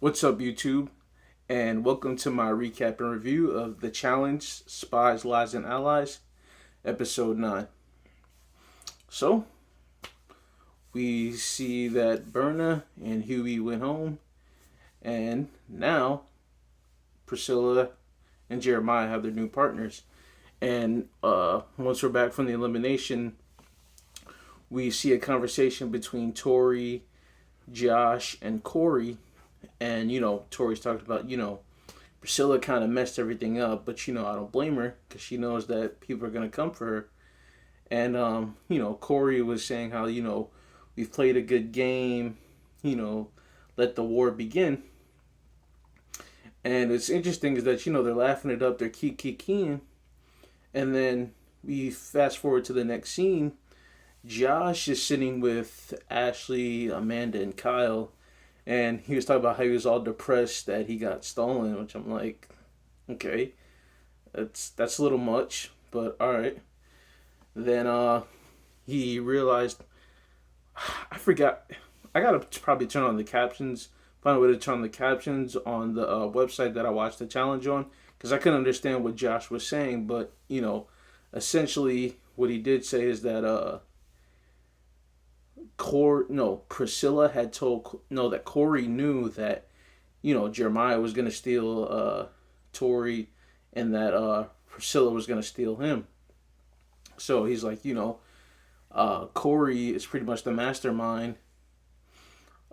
What's up, YouTube? And welcome to my recap and review of The Challenge Spies, Lies, and Allies, Episode 9. So, we see that Berna and Huey went home, and now Priscilla and Jeremiah have their new partners. And once we're back from the elimination, we see a conversation between Tori, Josh, and Corey. And, Tori's talked about, Priscilla kind of messed everything up, but, I don't blame her because she knows that people are going to come for her. And, Corey was saying how, we've played a good game, let the war begin. And it's interesting is that, they're laughing it up, they're keying. And then we fast forward to the next scene. Josh is sitting with Ashley, Amanda, and Kyle. And he was talking about how he was all depressed that he got stolen, which I'm like, okay, that's a little much, but all right. Then he realized, I forgot, I gotta probably turn on the captions, find a way to turn on the captions on the website that I watched the challenge on, because I couldn't understand what Josh was saying, but, essentially what he did say is that, Priscilla had told that Corey knew that Jeremiah was gonna steal Tori, and that Priscilla was gonna steal him. So he's like, Corey is pretty much the mastermind,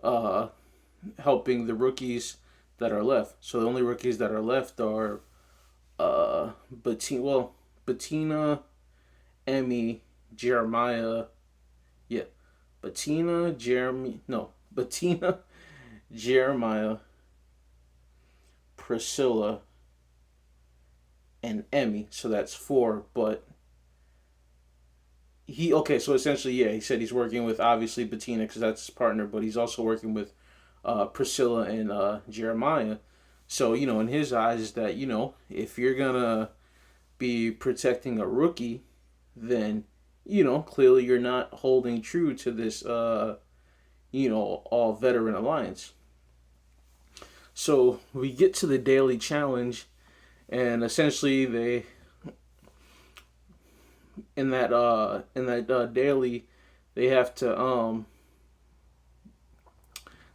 helping the rookies that are left. So the only rookies that are left are Bettina, Emmy, Jeremiah. Yeah. Bettina, Jeremiah, Priscilla, and Emmy. So that's four. But so essentially, yeah, he said he's working with obviously Bettina because that's his partner, but he's also working with Priscilla and Jeremiah. So, in his eyes, that, if you're gonna be protecting a rookie, then clearly you're not holding true to this, all veteran alliance. So we get to the daily challenge, and essentially in that daily, they have to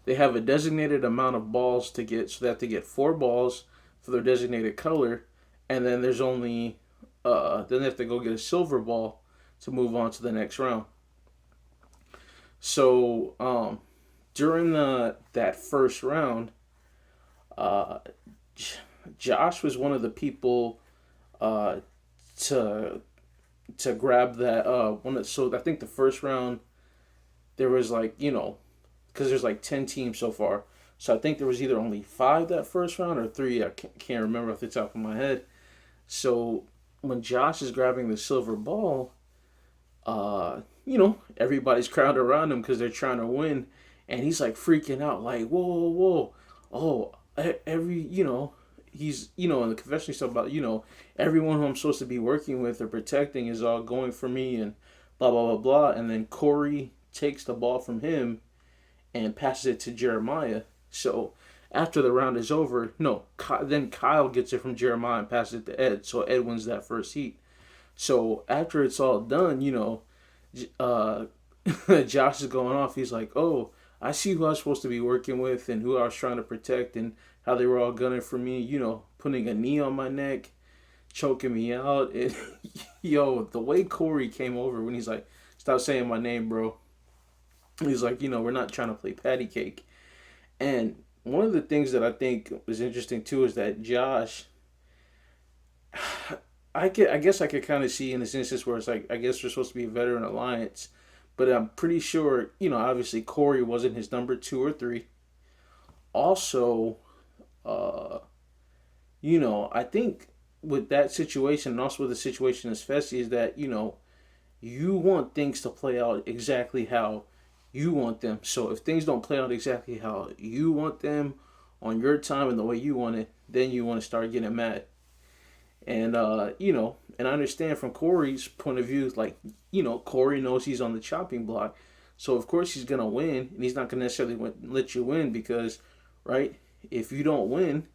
they have a designated amount of balls to get, so they have to get 4 balls for their designated color, and then there's only then they have to go get a silver ball to move on to the next round. So during that first round, Josh was one of the people to grab that one. So I think the first round there was because there's 10 teams so far. So I think there was either only 5 that first round or 3. I can't remember off the top of my head. So when Josh is grabbing the silver ball, everybody's crowded around him because they're trying to win, and he's freaking out, whoa, whoa, whoa, he's, in the confession stuff about, everyone who I'm supposed to be working with or protecting is all going for me and blah, blah, blah, blah. And then Corey takes the ball from him and passes it to Jeremiah. So after the round is over, then Kyle gets it from Jeremiah and passes it to Ed. So Ed wins that first heat. So after it's all done, Josh is going off. He's like, oh, I see who I was supposed to be working with and who I was trying to protect and how they were all gunning for me, putting a knee on my neck, choking me out. And, the way Corey came over when he's like, stop saying my name, bro. He's like, we're not trying to play patty cake. And one of the things that I think was interesting, too, is that Josh, I guess I could kind of see in this instance where it's I guess they're supposed to be a veteran alliance, but I'm pretty sure, obviously Corey wasn't his number 2 or 3. Also, I think with that situation and also with the situation as Fessy is that, you want things to play out exactly how you want them. So if things don't play out exactly how you want them on your time and the way you want it, then you want to start getting mad. And, and I understand from Corey's point of view, Corey knows he's on the chopping block. So, of course, he's going to win, and he's not going to necessarily let you win because, right, if you don't win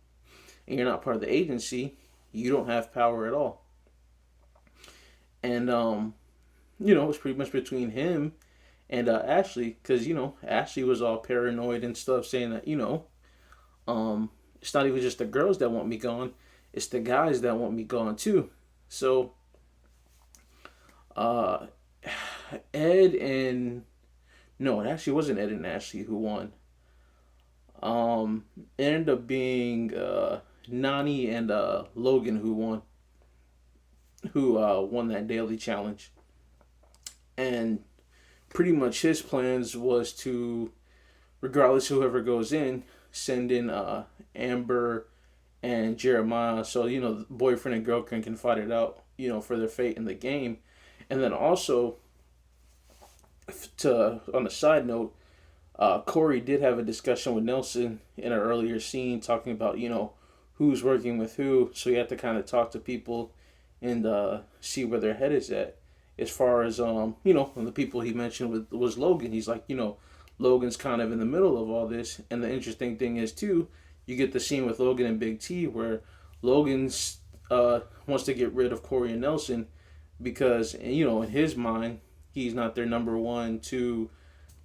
and you're not part of the agency, you don't have power at all. And it's pretty much between him and Ashley, because Ashley was all paranoid and stuff, saying that it's not even just the girls that want me gone, it's the guys that want me gone too. So uh, Ed and no, it actually wasn't Ed and Ashley who won. It ended up being Nani and Logan who won that daily challenge, and pretty much his plans was to, regardless whoever goes in, send in Amber and Jeremiah, so the boyfriend and girlfriend can fight it out, for their fate in the game, and then also, to on a side note, Corey did have a discussion with Nelson in an earlier scene, talking about who's working with who, so you have to kind of talk to people and see where their head is at. As far as the people he mentioned was Logan. He's like, Logan's kind of in the middle of all this, and the interesting thing is too, you get the scene with Logan and Big T where Logan's wants to get rid of Corey and Nelson because in his mind he's not their number one, two,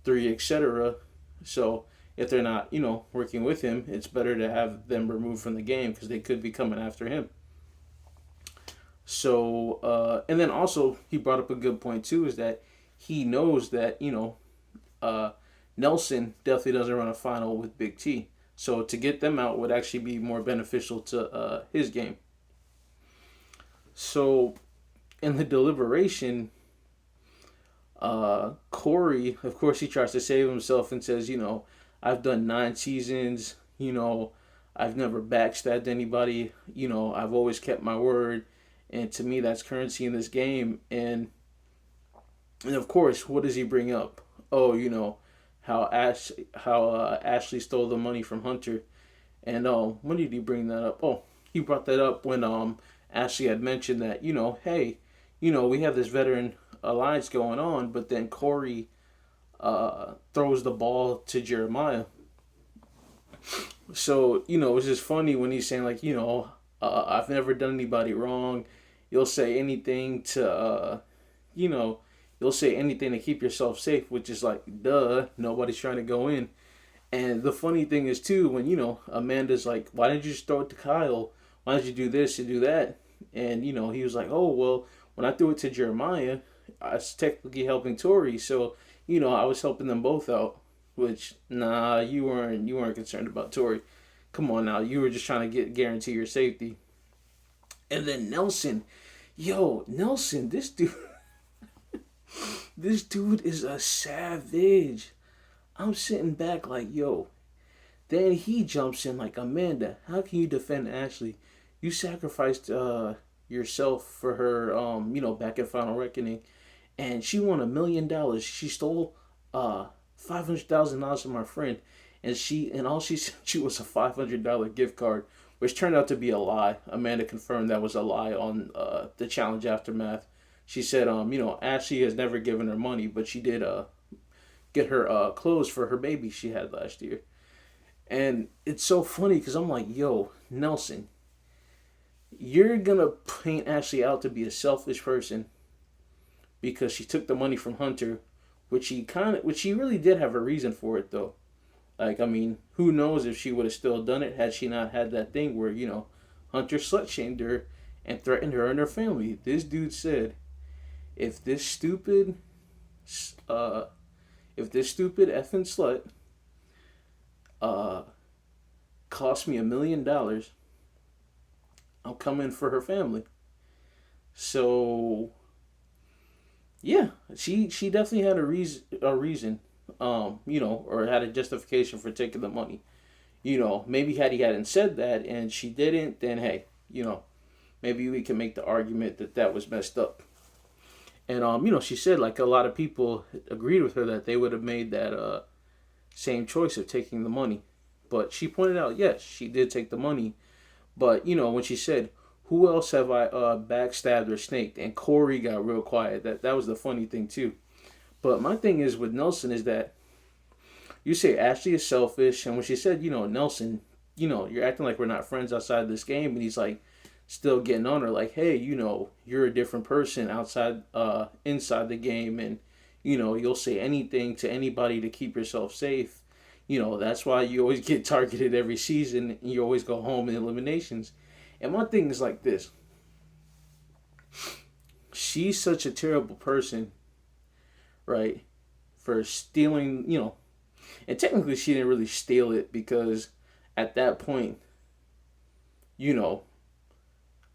three, etc. So if they're not working with him, it's better to have them removed from the game because they could be coming after him. So and then also he brought up a good point too, is that he knows that Nelson definitely doesn't run a final with Big T. So to get them out would actually be more beneficial to his game. So in the deliberation, Corey, of course, he tries to save himself and says, I've done 9 seasons, I've never backstabbed anybody, I've always kept my word, and to me that's currency in this game. And of course, what does he bring up? Oh, how Ashley stole the money from Hunter. And when did he bring that up? Oh, he brought that up when Ashley had mentioned that, hey, we have this veteran alliance going on, but then Corey throws the ball to Jeremiah. So, it's just funny when he's saying, like, I've never done anybody wrong. You'll say anything to, you'll say anything to keep yourself safe, which is like, duh, nobody's trying to go in. And the funny thing is, too, when, Amanda's like, why didn't you just throw it to Kyle? Why did you do this and do that? And, he was like, oh, well, when I threw it to Jeremiah, I was technically helping Tori, so I was helping them both out. Which, nah, you weren't concerned about Tori. Come on now, you were just trying to guarantee your safety. And then Nelson, this dude, this dude is a savage. I'm sitting back like, Then he jumps in like, Amanda, how can you defend Ashley? You sacrificed yourself for her, back at Final Reckoning, and she won $1 million. She stole $500,000 from my friend, and all she sent you was a $500 gift card, which turned out to be a lie. Amanda confirmed that was a lie on the challenge aftermath. She said, Ashley has never given her money, but she did get her clothes for her baby she had last year. And it's so funny because I'm like, Nelson, you're gonna paint Ashley out to be a selfish person because she took the money from Hunter, which she really did have a reason for it though. Like, I mean, who knows if she would have still done it had she not had that thing where, Hunter slut shamed her and threatened her and her family. This dude said, if this stupid effing slut cost me $1 million, I'm coming for her family. So yeah, she definitely had a reason, or had a justification for taking the money. Maybe had he hadn't said that and she didn't, then hey, maybe we can make the argument that was messed up. And she said like a lot of people agreed with her that they would have made that same choice of taking the money. But she pointed out, yes, she did take the money. But, when she said, who else have I backstabbed or snaked? And Corey got real quiet. That was the funny thing, too. But my thing is with Nelson is that you say Ashley is selfish. And when she said, Nelson, you're acting like we're not friends outside this game. And he's like, still getting on her, like, hey, you're a different person inside the game. And, you'll say anything to anybody to keep yourself safe. That's why you always get targeted every season. And you always go home in eliminations. And my thing is like this. She's such a terrible person, right? For stealing, and technically she didn't really steal it because at that point, you know,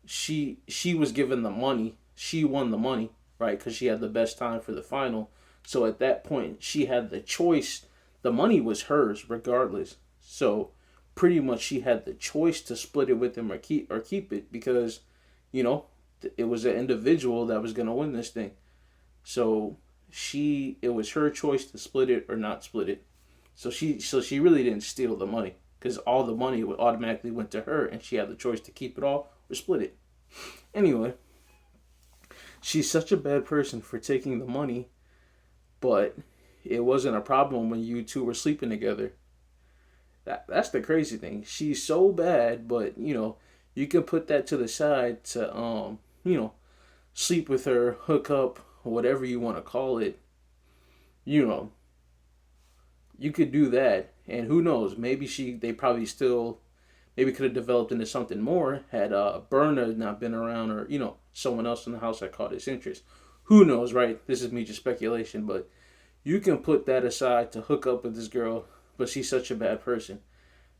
she was given the money. She won the money, right? Because she had the best time for the final. So at that point, she had the choice. The money was hers regardless. So pretty much she had the choice to split it with him or keep it because, you know, it was an individual that was gonna win this thing. So it was her choice to split it or not split it. So she really didn't steal the money because all the money would automatically went to her and she had the choice to keep it all or split it. Anyway, she's such a bad person for taking the money, but it wasn't a problem when you two were sleeping together. That's the crazy thing. She's so bad, but you can put that to the side to sleep with her, hook up, whatever you want to call it. You know, you could do that, and who knows? They probably still maybe could have developed into something more had Berna not been around, or someone else in the house that caught his interest. Who knows, right? This is me just speculation, but you can put that aside to hook up with this girl, but she's such a bad person.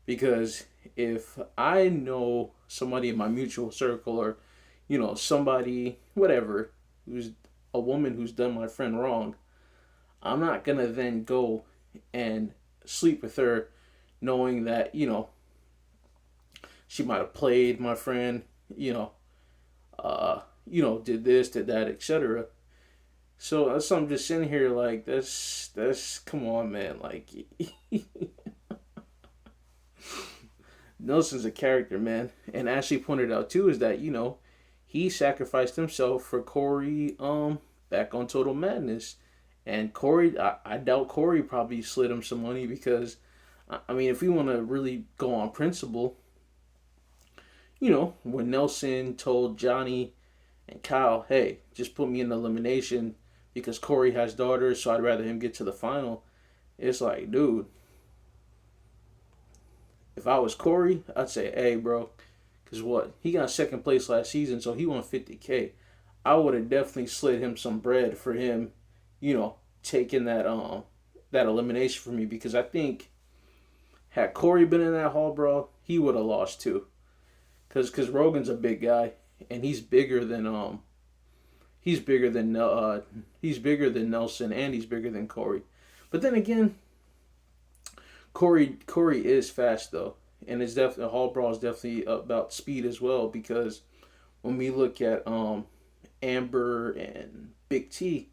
Because if I know somebody in my mutual circle or, somebody, whatever, who's a woman who's done my friend wrong, I'm not going to then go and sleep with her knowing that, she might have played my friend, did this, did that, etc. So I'm just sitting here like, that's, come on, man. Like, Nelson's a character, man. And Ashley pointed out too is that he sacrificed himself for Corey back on Total Madness, and Corey, I doubt Corey probably slid him some money because I mean if we want to really go on principle, when Nelson told Johnny and Kyle, hey, just put me in elimination because Corey has daughters, so I'd rather him get to the final. It's like, dude, if I was Corey, I'd say, hey, bro, because what? He got second place last season, so he won 50K. I would have definitely slid him some bread for him, taking that elimination for me because I think had Corey been in that hall, bro, he would have lost too. Cause Rogan's a big guy and he's bigger than Nelson and he's bigger than Corey. But then again, Corey is fast though, and it's definitely Hall Brawl is definitely about speed as well because when we look at Amber and Big T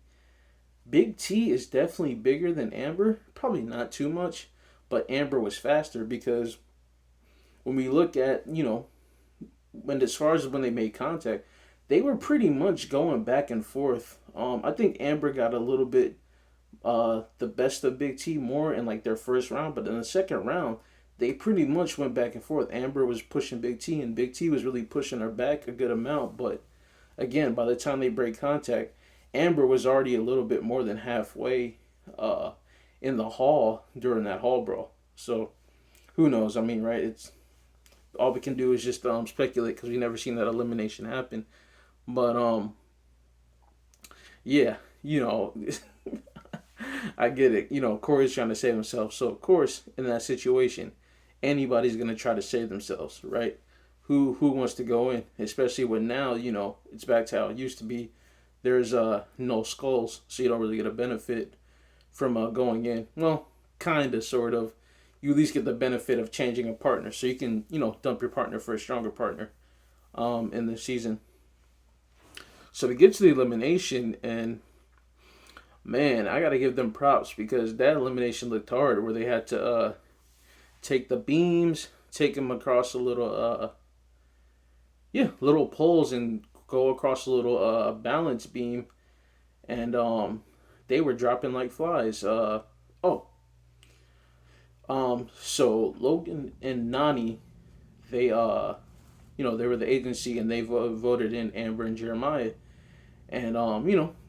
is definitely bigger than Amber. Probably not too much, but Amber was faster because when we look at as far as when they made contact, they were pretty much going back and forth. I think Amber got a little bit the best of Big T more in like their first round, but in the second round, they pretty much went back and forth. Amber was pushing Big T, and Big T was really pushing her back a good amount. But again, by the time they break contact, Amber was already a little bit more than halfway in the hall during that hall brawl. So who knows? I mean, right? It's all we can do is just speculate because we never seen that elimination happen. But yeah, I get it. Corey's trying to save himself. So, of course, in that situation, anybody's going to try to save themselves, right? Who wants to go in? Especially when now, it's back to how it used to be. There's no skulls, so you don't really get a benefit from going in. Well, kind of, sort of. You at least get the benefit of changing a partner. So you can, dump your partner for a stronger partner in the season. So to get to the elimination, and man, I got to give them props because that elimination looked hard where they had to take the beams, take them across a little, little poles and go across a little balance beam. And they were dropping like flies. So Logan and Nani, they they were the agency and they voted in Amber and Jeremiah, and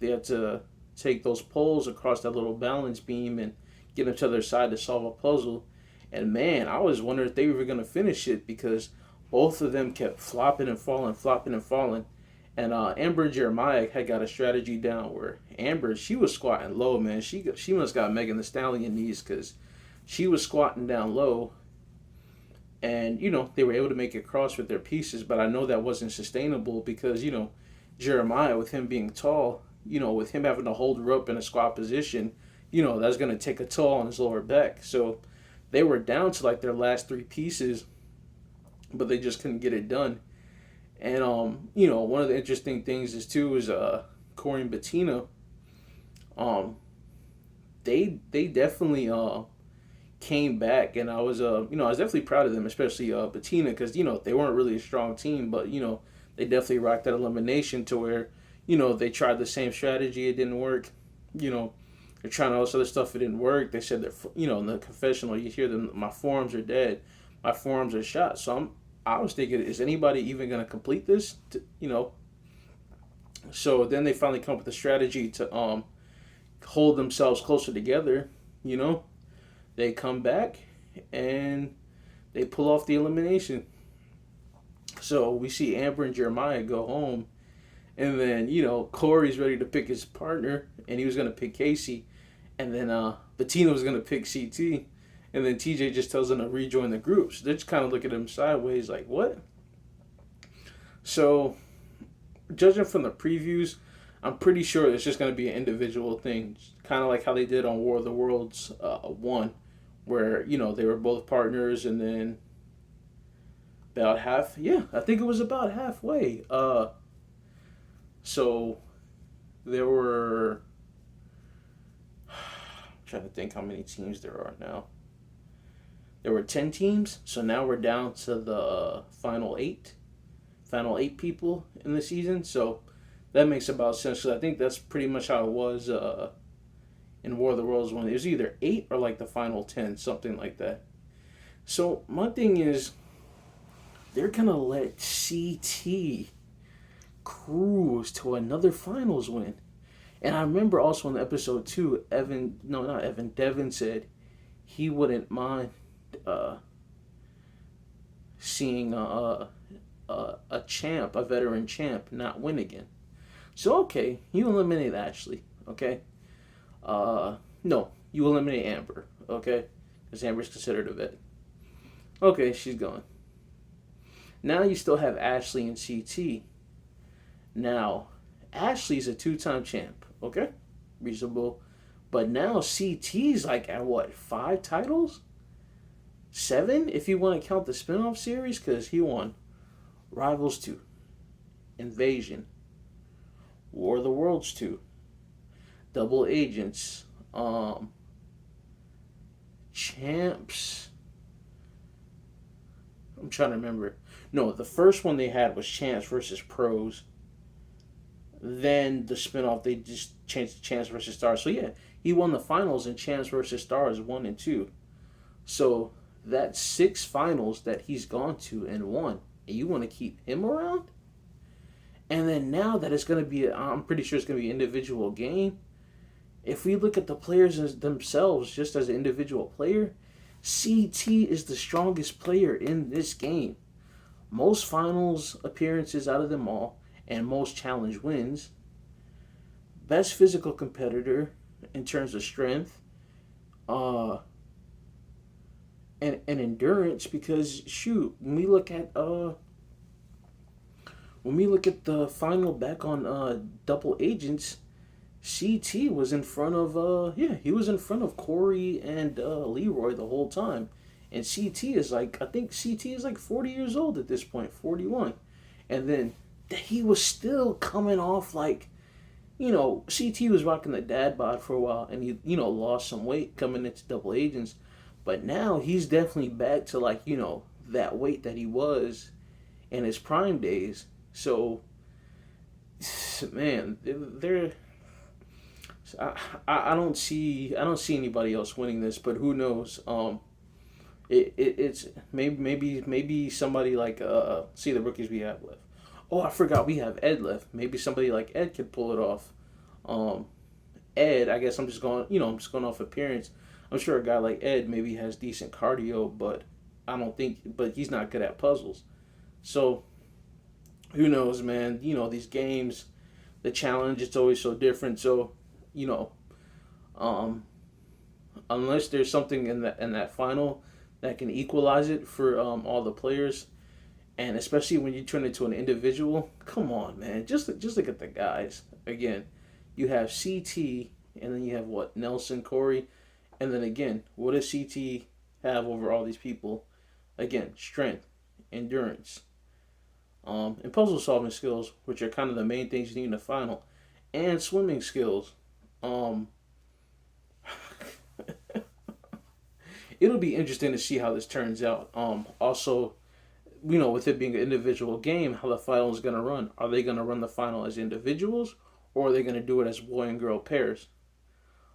they had to take those poles across that little balance beam and get them to their side to solve a puzzle. And man, I was wondering if they were gonna finish it because both of them kept flopping and falling, flopping and falling. And Amber and Jeremiah had got a strategy down where Amber, she was squatting low, man. She must got Megan the Stallion knees because she was squatting down low, and they were able to make it cross with their pieces. But I know that wasn't sustainable because Jeremiah, with him being tall, with him having to hold her up in a squat position, that's going to take a toll on his lower back. So they were down to like their last three pieces, but they just couldn't get it done. And one of the interesting things is Corey and Bettina. They definitely came back, and I was I was definitely proud of them, especially Bettina, because they weren't really a strong team, but they definitely rocked that elimination to where they tried the same strategy, it didn't work. They're trying all this other stuff, it didn't work. They said that in the confessional you hear them, my forearms are dead, my forearms are shot. So I was thinking, is anybody even going to complete this? So then they finally come up with a strategy to hold themselves closer together. They come back and they pull off the elimination. So we see Amber and Jeremiah go home, and then Corey's ready to pick his partner, and he was gonna pick Casey, and then Bettina was gonna pick CT, and then TJ just tells them to rejoin the group. So they just kind of look at him sideways, like what? So, judging from the previews, I'm pretty sure it's just gonna be an individual thing, kind of like how they did on War of the Worlds 1, where they were both partners, and then about half, yeah, I think it was about halfway. So there were, I'm trying to think how many teams there are now. There were 10 teams, so now we're down to the final eight people in the season. So that makes about sense. So I think that's pretty much how it was in War of the Worlds when it was either 8 or like the final 10, something like that. So my thing is, they're gonna let CT cruise to another finals win. And I remember also in episode 2, Devin said he wouldn't mind seeing a champ, a veteran champ, not win again. So okay, you eliminate Ashley, okay? No, you eliminate Amber, okay? Because Amber's considered a vet. Okay, she's gone. Now you still have Ashley and CT. Now, Ashley's a 2-time champ, okay? Reasonable. But now CT's like at what, 5 titles? 7 if you want to count the spinoff series, because he won Rivals 2, Invasion, War of the Worlds 2, Double Agents, Champs. I'm trying to remember. No, the first one they had was Champs versus Pros. Then the spinoff, they just changed to Champs versus Stars. So yeah, he won the finals in Champs versus Stars 1 and 2. So that's 6 finals that he's gone to and won. And you want to keep him around? And then now that it's going to be, I'm pretty sure it's going to be an individual game. If we look at the players as themselves, just as an individual player, CT is the strongest player in this game. Most finals appearances out of them all, and most challenge wins. Best physical competitor in terms of strength, and endurance. Because shoot, when we look at the final back on Double Agents, CT was in front of he was in front of Corey and Leroy the whole time. And CT is I think CT is like 40 years old at this point, 41. And then he was still coming off like, CT was rocking the dad bod for a while, and he, lost some weight coming into Double Agents. But now he's definitely back to like, that weight that he was in his prime days. So, man, they're I don't see anybody else winning this, but who knows? It's maybe somebody like see the rookies we have left. Oh, I forgot we have Ed left. Maybe somebody like Ed could pull it off. Um, Ed, I guess I'm just going off appearance. I'm sure a guy like Ed maybe has decent cardio, but I don't think, but he's not good at puzzles. So who knows, man? These games, the challenge, it's always so different. So, you know, um, unless there's something in that final that can equalize it for all the players, and especially when you turn into an individual, come on, man, just look at the guys again. You have CT, and then you have what, Nelson, Corey, and then again, what does CT have over all these people? Again, strength, endurance, and puzzle solving skills, which are kind of the main things you need in the final, and swimming skills. Um, it'll be interesting to see how this turns out. Also, with it being an individual game, how the final is going to run. Are they going to run the final as individuals, or are they going to do it as boy and girl pairs?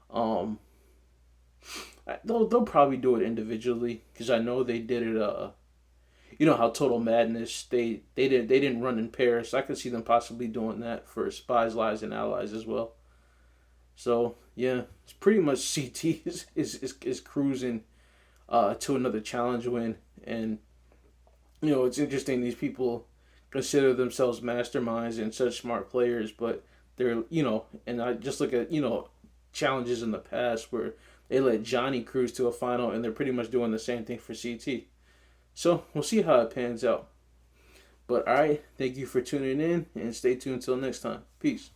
Um, they'll probably do it individually because I know they did it. You know how Total Madness they didn't run in pairs. So I could see them possibly doing that for Spies, Lies, and Allies as well. So yeah, it's pretty much CT is cruising to another challenge win, and it's interesting these people consider themselves masterminds and such smart players, but they're and I just look at challenges in the past where they let Johnny cruise to a final, and they're pretty much doing the same thing for CT. So we'll see how it pans out. But all right, thank you for tuning in, and stay tuned until next time. Peace.